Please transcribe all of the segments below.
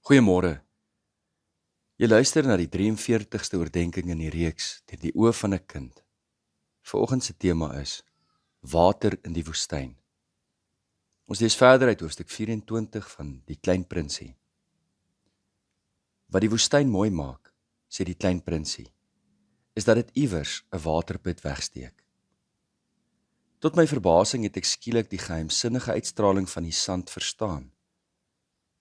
Goeiemôre. Jy luister na die 43ste oordenking in die reeks deur die oë van 'n kind. Vanoggend se tema is water in die woestyn. Ons lees verder uit hoofstuk 24 van die Klein Prinsie. Wat die woestyn mooi maak, sê die Klein Prinsie, is dat dit iewers 'n waterput wegsteek. Tot my verbasing het ek skielik die geheimsinnige uitstraling van die sand verstaan.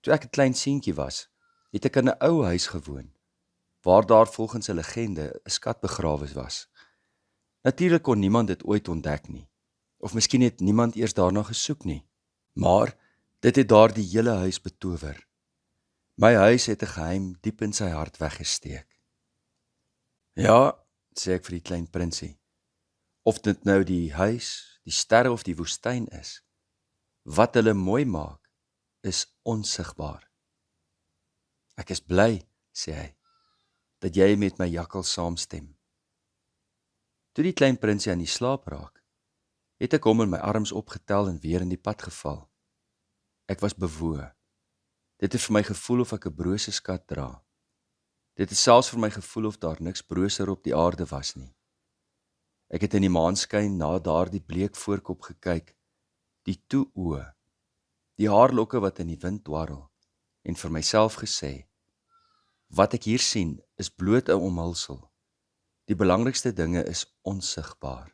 Toe ek 'n klein seentjie was, het ek in 'n ou huis gewoon, waar daar volgens 'n legende 'n skat begrawe was. Natuurlik kon niemand dit ooit ontdek nie, of miskien het niemand eers daarna gesoek nie, maar dit het daar die hele huis betower. My huis het 'n geheim diep in sy hart weggesteek. Ja, sê ek vir die Klein Prinsie, of dit nou die huis, die sterre of die woestyn is, wat hulle mooi maak, is onsigbaar. Ek is bly, sê hy, dat jy met my jakkal saamstem. Toe die Klein Prinsie aan die slaap raak, het ek hom in my arms opgetel en weer in die pad geval. Ek was bewoe. Dit het vir my gevoel of ek 'n brose skat dra. Dit het selfs vir my gevoel of daar niks broser op die aarde was nie. Ek het in die maanskyn na daardie bleek voorkop gekyk, die toe oë, die haarlokke wat in die wind dwarrel, en vir myself gesê, wat ek hier sien is bloot 'n omhulsel. Die belangrikste dinge is onsigbaar.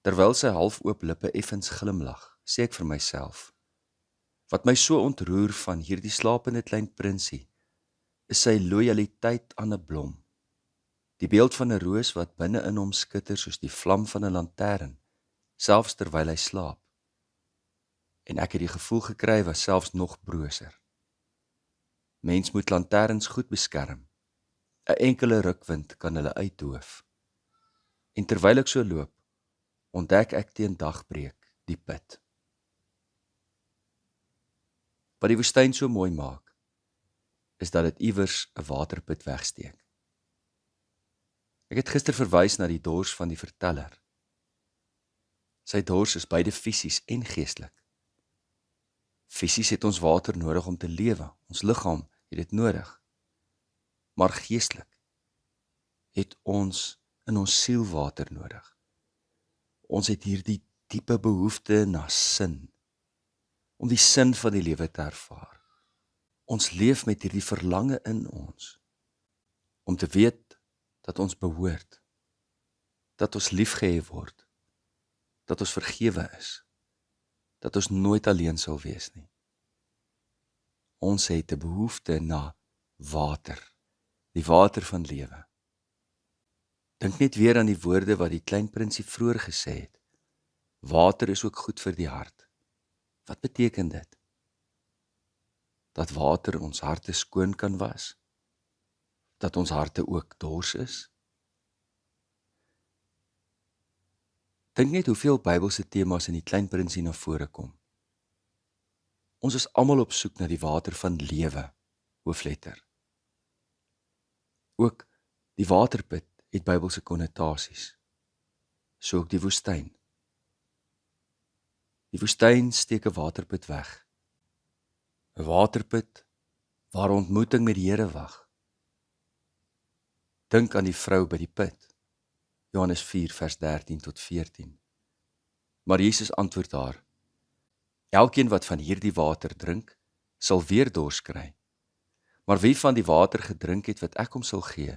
Terwyl sy halfoop lippe effens glimlag, sê ek vir myself, wat my so ontroer van hierdie slapende Klein Prinsie, is sy lojaliteit aan 'n blom. Die beeld van 'n roos wat binne in hom skitter soos die vlam van 'n lantern, selfs terwyl hy slaap. En ek het die gevoel gekry was selfs nog broser. Mens moet lanterns goed beskerm. 'n Enkele rukwind kan hulle uitdoof. En terwyl ek so loop, ontdek ek teen dagbreek die put. Wat die woestyn so mooi maak, is dat dit iewers 'n waterput wegsteek. Ek het gister verwys na die dors van die verteller. Sy dors is beide fisies en geestelik. Fisies het ons water nodig om te lewe, ons liggaam het dit nodig. Maar geestelik het ons in ons siel water nodig. Ons het hierdie diepe behoefte na sin, om die sin van die lewe te ervaar. Ons leef met hierdie verlange in ons, om te weet dat ons behoort, dat ons liefgehê word, dat ons vergewe is, dat ons nooit alleen sal wees nie. Ons het 'n behoefte na water, die water van lewe. Dink net weer aan die woorde wat die Klein Prinsie vroeër gesê het. Water is ook goed vir die hart. Wat beteken dit? Dat water ons harte skoon kan was? Dat ons harte ook dors is? Dink net hoeveel Bybelse temas in die Klein Prinsie na vore kom. Ons is almal op soek na die water van lewe, hoofletter. Ook die waterput het Bybelse konnotasies, so ook die woestyn. Die woestyn steek 'n waterput weg. 'n Waterput waar ontmoeting met die Here wag. Dink aan die vrou by die put, Johannes 4 vers 13 tot 14. Maar Jesus antwoord haar, elkeen wat van hierdie water drink, sal weer dors kry. Maar wie van die water gedrink het wat ek hom sal gee,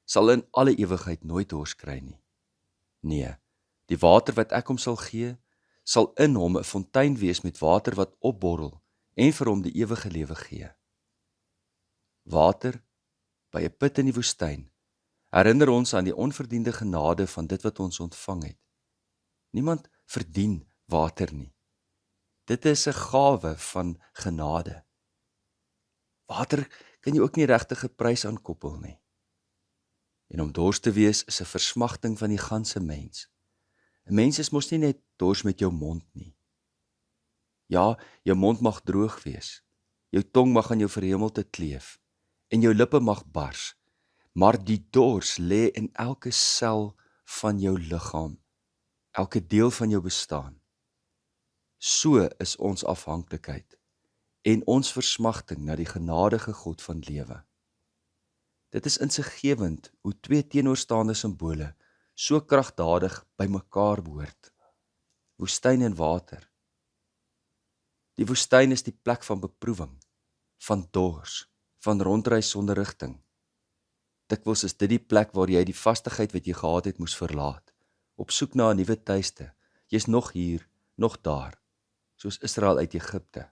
sal in alle ewigheid nooit dors kry nie. Nee, die water wat ek hom sal gee, sal in hom 'n fontein wees met water wat opborrel en vir hom die ewige lewe gee. Water by 'n put in die woestyn herinner ons aan die onverdiende genade van dit wat ons ontvang het. Niemand verdien water nie. Dit is 'n gawe van genade. Water kan jy ook nie regtig 'n prys aan koppel nie. En om dors te wees is 'n versmagting van die ganse mens. 'n Mens is mos nie net dors met jou mond nie. Ja, jou mond mag droog wees, jou tong mag aan jou verhemelte kleef, en jou lippe mag bars, maar die dors lê in elke sel van jou liggaam, elke deel van jou bestaan. So is ons afhanklikheid en ons versmagting na die genadige God van lewe. Dit is insiggewend hoe twee teenoorstaande simbole so kragtadig by mekaar behoort. Woestyn en water. Die woestyn is die plek van beproewing, van dors, van rondreis sonder rigting. Dikwels is dit die plek waar jy die vastigheid wat jy gehad het moes verlaat, op soek na 'n nuwe tuiste. Jy's nog hier, nog daar, soos Israel uit Egipte,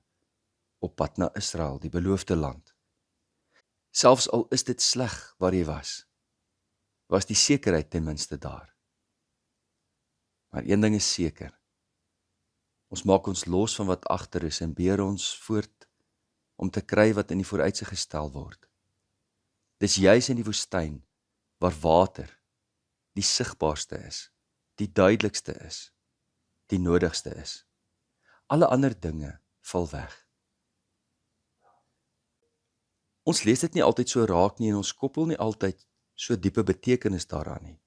op pad na Israel, die beloofde land. Selfs al is dit sleg waar jy was die sekerheid ten minste daar. Maar een ding is seker, ons maak ons los van wat agter is en beer ons voort om te kry wat in die vooruitsig gestel word. Dis juis in die woestyn waar water die sigbaarste is, die duidelikste is, die nodigste is. Alle ander dinge val weg. Ons lees dit nie altyd so raak nie en ons koppel nie altyd so diepe betekenis daaraan nie.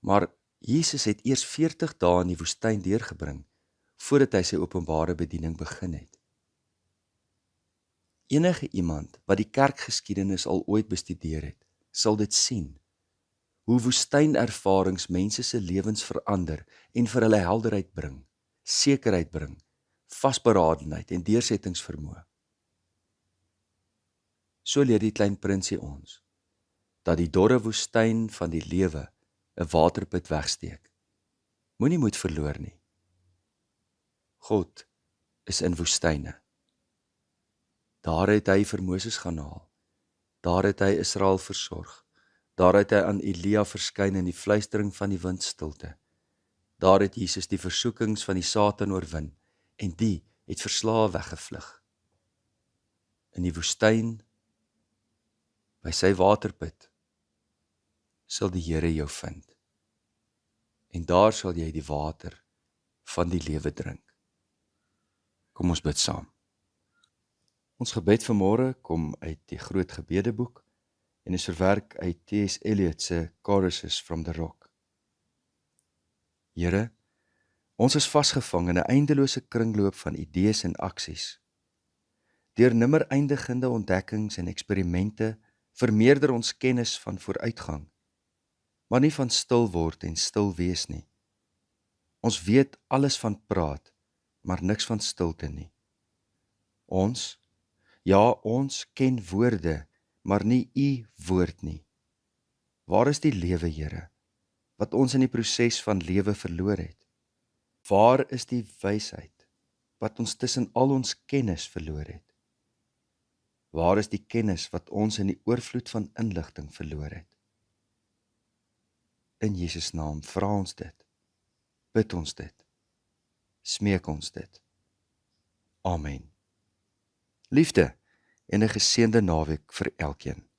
Maar Jesus het eers 40 dae in die woestyn deurgebring voordat hy sy openbare bediening begin het. Enige iemand wat die kerkgeskiedenis al ooit bestudeer het, sal dit sien. Hoe woestynervarings mense se lewens verander en vir hulle helderheid bring, sekerheid bring, vasberadenheid en deursettingsvermoë. So leer die klein prinsie ons, dat die dorre woestyn van die lewe 'n waterput wegsteek. Moenie moed verloor nie. God is in woestyne. Daar het hy vir Moses gaan haal. Daar het hy Israel versorg. Daar het hy aan Elia verskyn in die fluistering van die windstilte. Daar het Jesus die versoekings van die Satan oorwin en die het verslae weggevlug. In die woestyn, by sy waterput, sal die Here jou vind. En daar sal jy die water van die lewe drink. Kom ons bid saam. Ons gebed vanmôre kom uit die Groot Gebedeboek en is verwerk uit T.S. Eliot se Choruses from the Rock. Here, ons is vasgevang in 'n eindelose kringloop van idees en aksies. Deur nimmer eindigende ontdekkings en eksperimente vermeerder ons kennis van vooruitgang, maar nie van stil word en stil wees nie. Ons weet alles van praat, maar niks van stilte nie. Ons ken woorde, maar nie u woord nie. Waar is die lewe, Here, wat ons in die proses van lewe verloor het? Waar is die wysheid, wat ons tussen al ons kennis verloor het? Waar is die kennis wat ons in die oorvloed van inligting verloor het? In Jesus naam vra ons dit, bid ons dit, smeek ons dit. Amen. Liefde en 'n geseënde naweek vir elkeen.